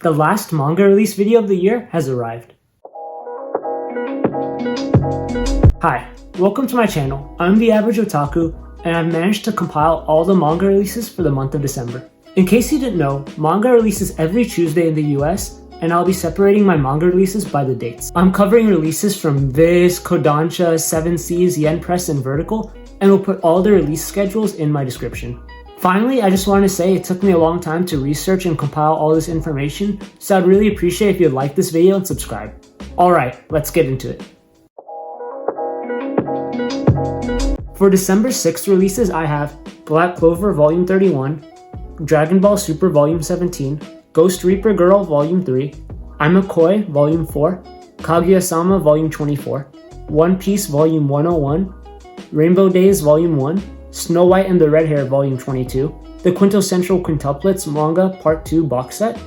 The last manga release video of the year has arrived. Hi, welcome to my channel. I'm the Average Otaku, and I've managed to compile all the manga releases for the month of December. In case you didn't know, manga releases every Tuesday in the US, and I'll be separating my manga releases by the dates. I'm covering releases from Viz, Kodansha, 7 Seas, Yen Press, and Vertical, and will put all the release schedules in my description. Finally, I just want to say it took me a long time to research and compile all this information, so I'd really appreciate if you'd like this video and subscribe. Alright, let's get into it. For December 6th releases, I have Black Clover Volume 31, Dragon Ball Super Volume 17, Ghost Reaper Girl Volume 3, Ima Koi Volume 4, Kaguya-sama Volume 24, One Piece Volume 101, Rainbow Days Volume 1, Snow White and the Red Hair Volume 22, the Quintessential Quintuplets Manga Part 2 box set,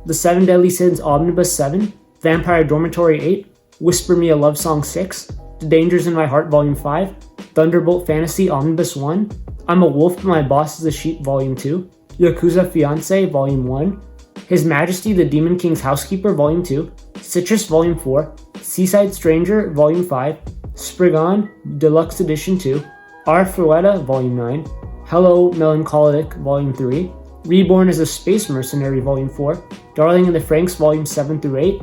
the 7 Deadly Sins Omnibus 7, Vampire Dormitory 8, Whisper Me a Love Song 6, The Dangers in My Heart Volume 5, Thunderbolt Fantasy Omnibus 1, I'm a Wolf but My Boss is a Sheep Volume 2, Yakuza Fiancé Volume 1, His Majesty the Demon King's Housekeeper Volume 2, Citrus Volume 4, Seaside Stranger Volume 5, SPRIGGAN Deluxe Edition 2, Arifureta Volume 9, Hello Melancholic Volume 3, Reborn as a Space Mercenary Volume 4, Darling in the Franxx Volume 7 through 8,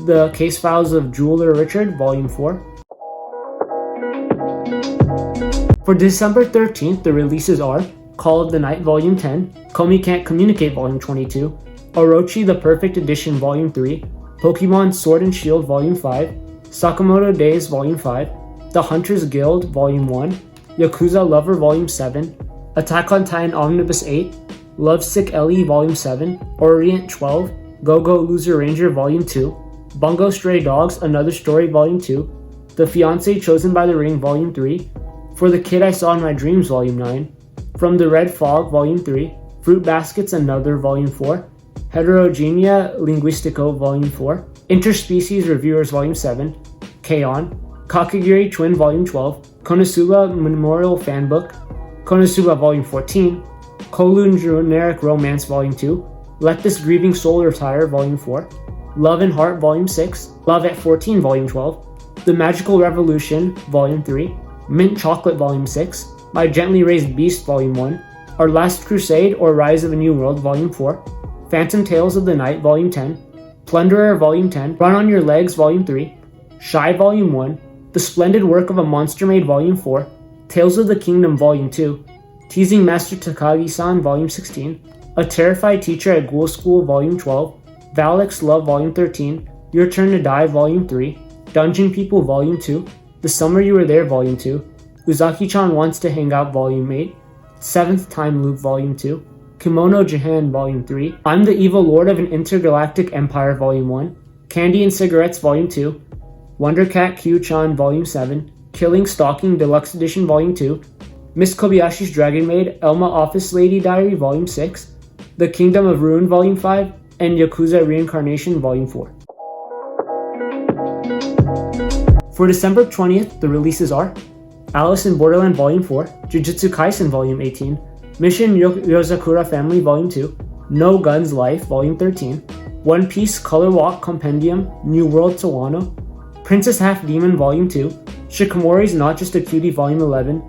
The Case Files of Jeweler Richard Volume 4. For December 13th, the releases are Call of the Night Volume 10, Komi Can't Communicate Volume 22, Orochi the Perfect Edition Volume 3, Pokemon Sword and Shield Volume 5, Sakamoto Days Volume 5, The Hunters Guild Volume 1, Yakuza Lover Volume 7, Attack on Titan Omnibus 8, Lovesick Ellie Volume 7, Orient 12, Go-Go Loser Ranger Volume 2, Bungo Stray Dogs Another Story Volume 2, The Fiancé Chosen by the Ring Volume 3, For the Kid I Saw in My Dreams Volume 9, From the Red Fog Volume 3, Fruit Baskets Another Volume 4, Heterogenea Linguistico Volume 4, Interspecies Reviewers Volume 7, K-On!, Kakegurui Twin Volume 12, Konosuba Memorial Fanbook, Konosuba Volume 14, Kowloon Generic Romance Volume 2, Let This Grieving Soul Retire Volume 4, Love and Heart Volume 6, Love at 14 Volume 12, The Magical Revolution Volume 3, Mint Chocolate Volume 6, My Gently Raised Beast Volume 1, Our Last Crusade or Rise of a New World Volume 4, Phantom Tales of the Night Volume 10, Plunderer Volume 10, Run on Your Legs Volume 3, Shy Volume 1, The Splendid Work of a Monster Maid Volume 4, Tales of the Kingdom Volume 2, Teasing Master Takagi-san Volume 16, A Terrified Teacher at Ghoul School Volume 12, Valak's Love Volume 13, Your Turn to Die Volume 3, Dungeon People Volume 2, The Summer You Were There Volume 2, Uzaki-chan Wants to Hang Out Volume 8, Seventh Time Loop Volume 2, Kimono Jahan Volume 3, I'm the Evil Lord of an Intergalactic Empire Volume 1, Candy and Cigarettes Volume 2, Wonder Cat Q-chan Volume 7, Killing Stalking Deluxe Edition Volume 2, Miss Kobayashi's Dragon Maid Elma Office Lady Diary Volume 6, The Kingdom of Ruin Volume 5, and Yakuza Reincarnation Volume 4. For December 20th, the releases are Alice in Borderland Volume 4, Jujutsu Kaisen Volume 18, Mission Yozakura Family Volume 2, No Guns Life Volume 13, One Piece Color Walk Compendium New World Sawano, Princess Half Demon Volume 2, Shikimori's Not Just a Cutie Volume 11,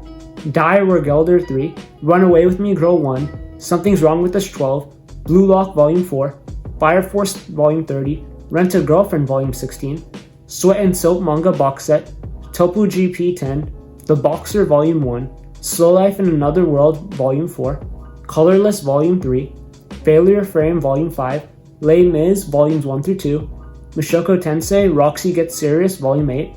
Die Wergelder 3, Run Away With Me Girl 1, Something's Wrong With Us 12, Blue Lock Volume 4, Fire Force Volume 30, Rent a Girlfriend Volume 16, Sweat and Soap Manga Box Set, Topu GP 10, The Boxer Volume 1, Slow Life in Another World Volume 4, Colorless Volume 3, Failure Frame Volume 5, Les Mis Volumes 1 through 2, Mushoku Tensei Roxy Gets Serious Volume 8,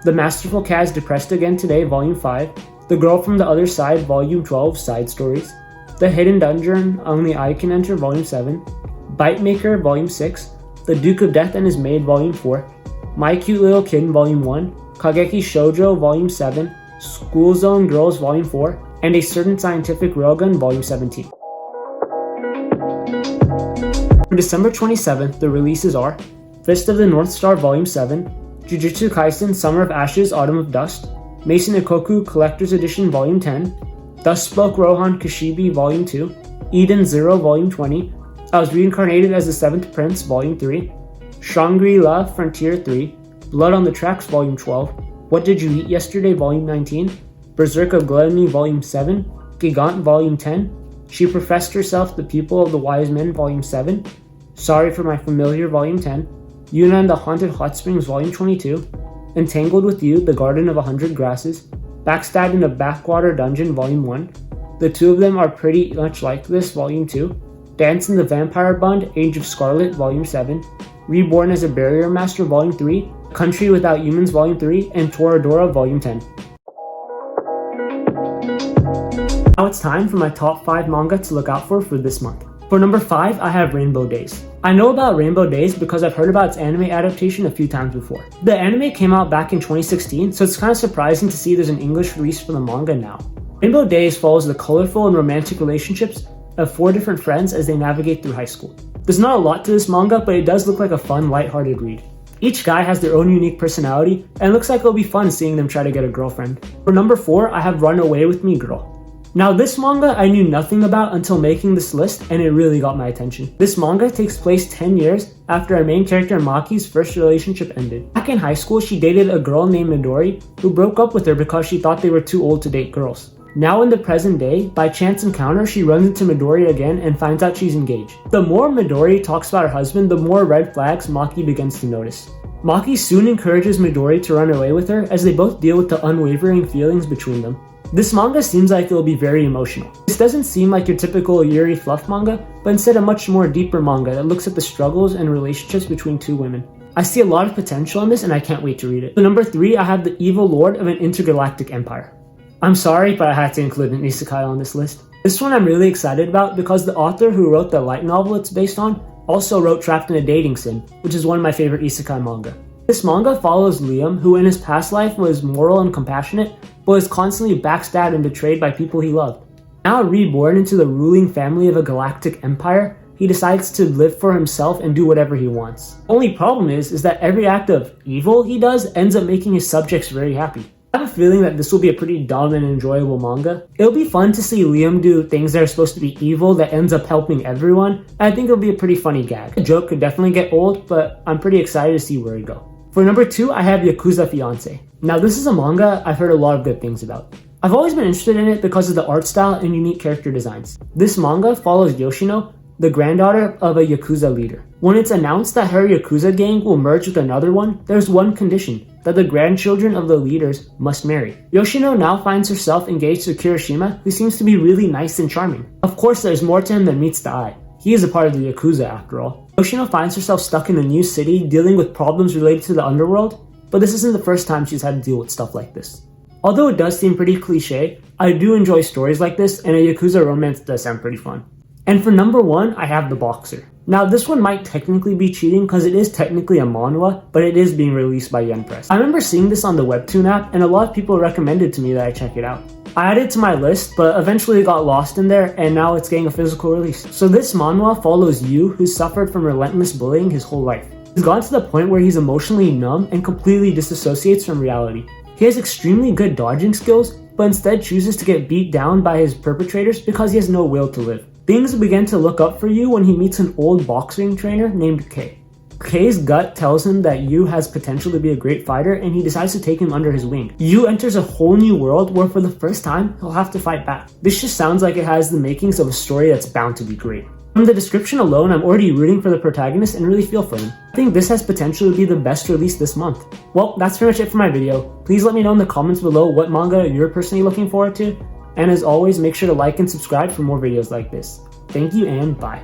The Masterful Kaz Depressed Again Today Volume 5, The Girl from the Other Side Volume 12 Side Stories, The Hidden Dungeon Only I Can Enter Volume 7, Bite Maker Volume 6, The Duke of Death and His Maid Volume 4, My Cute Little Kitten Volume 1, Kageki Shoujo Volume 7, School Zone Girls Volume 4, and A Certain Scientific Railgun Volume 17. For December 27th, the releases are Fist of the North Star Volume 7, Jujutsu Kaisen Summer of Ashes Autumn of Dust, Mason Ikoku Collector's Edition Volume 10, Thus Spoke Rohan Kishibe Volume 2, Eden Zero Volume 20, I Was Reincarnated as the Seventh Prince, Volume 3, Shangri-La Frontier 3, Blood on the Tracks, Volume 12, What Did You Eat Yesterday, Volume 19, Berserk of Gluttony, Volume 7, Gigant, Volume 10, She Professed Herself the Pupil of the Wise Men, Volume 7, Sorry for My Familiar, Volume 10, Yuna and the Haunted Hot Springs, Volume 22, Entangled with You, The Garden of 100 Grasses, Backstabbed in a Backwater Dungeon, Volume 1, The Two of Them Are Pretty Much Like This, Volume 2, Dance in the Vampire Bund, Age of Scarlet, Volume 7, Reborn as a Barrier Master, Volume 3, Country Without Humans, Volume 3, and Toradora, Volume 10. Now it's time for my top 5 manga to look out for this month. For number 5, I have Rainbow Days. I know about Rainbow Days because I've heard about its anime adaptation a few times before. The anime came out back in 2016, so it's kind of surprising to see there's an English release for the manga now. Rainbow Days follows the colorful and romantic relationships of 4 different friends as they navigate through high school. There's not a lot to this manga, but it does look like a fun, lighthearted read. Each guy has their own unique personality, and it looks like it'll be fun seeing them try to get a girlfriend. For number 4, I have Run Away With Me Girl. Now this manga I knew nothing about until making this list, and it really got my attention. This manga takes place 10 years after our main character Maki's first relationship ended. Back in high school, she dated a girl named Midori who broke up with her because she thought they were too old to date girls. Now in the present day, by chance encounter, she runs into Midori again and finds out she's engaged. The more Midori talks about her husband, the more red flags Maki begins to notice. Maki soon encourages Midori to run away with her as they both deal with the unwavering feelings between them. This manga seems like it will be very emotional. This doesn't seem like your typical Yuri fluff manga, but instead a much more deeper manga that looks at the struggles and relationships between 2 women. I see a lot of potential in this and I can't wait to read it. For number 3, I have The Evil Lord of an Intergalactic Empire. I'm sorry, but I had to include an isekai on this list. This one I'm really excited about because the author who wrote the light novel it's based on also wrote Trapped in a Dating Sim, which is one of my favorite isekai manga. This manga follows Liam, who in his past life was moral and compassionate, but was constantly backstabbed and betrayed by people he loved. Now reborn into the ruling family of a galactic empire, he decides to live for himself and do whatever he wants. The only problem is that every act of evil he does ends up making his subjects very happy. I have a feeling that this will be a pretty dumb and enjoyable manga. It'll be fun to see Liam do things that are supposed to be evil that ends up helping everyone, and I think it'll be a pretty funny gag. The joke could definitely get old, but I'm pretty excited to see where it goes. For number 2, I have Yakuza Fiancé. Now this is a manga I've heard a lot of good things about. I've always been interested in it because of the art style and unique character designs. This manga follows Yoshino, the granddaughter of a Yakuza leader. When it's announced that her Yakuza gang will merge with another one, there's one condition, that the grandchildren of the leaders must marry. Yoshino now finds herself engaged to Kirishima, who seems to be really nice and charming. Of course there's more to him than meets the eye. He is a part of the Yakuza after all. Yoshino finds herself stuck in a new city dealing with problems related to the underworld, but this isn't the first time she's had to deal with stuff like this. Although it does seem pretty cliche, I do enjoy stories like this, and a Yakuza romance does sound pretty fun. And for number 1, I have The Boxer. Now this one might technically be cheating because it is technically a manhwa, but it is being released by Yen Press. I remember seeing this on the Webtoon app, and a lot of people recommended to me that I check it out. I added it to my list, but eventually it got lost in there, and now it's getting a physical release. So this manhwa follows Yu, who suffered from relentless bullying his whole life. He's gotten to the point where he's emotionally numb and completely disassociates from reality. He has extremely good dodging skills, but instead chooses to get beat down by his perpetrators because he has no will to live. Things begin to look up for Yu when he meets an old boxing trainer named Kei. Kei's gut tells him that Yu has potential to be a great fighter, and he decides to take him under his wing. Yu enters a whole new world where for the first time, he'll have to fight back. This just sounds like it has the makings of a story that's bound to be great. From the description alone, I'm already rooting for the protagonist and really feel for him. I think this has potential to be the best release this month. Well, that's pretty much it for my video. Please let me know in the comments below what manga you're personally looking forward to. And as always, make sure to like and subscribe for more videos like this. Thank you and bye.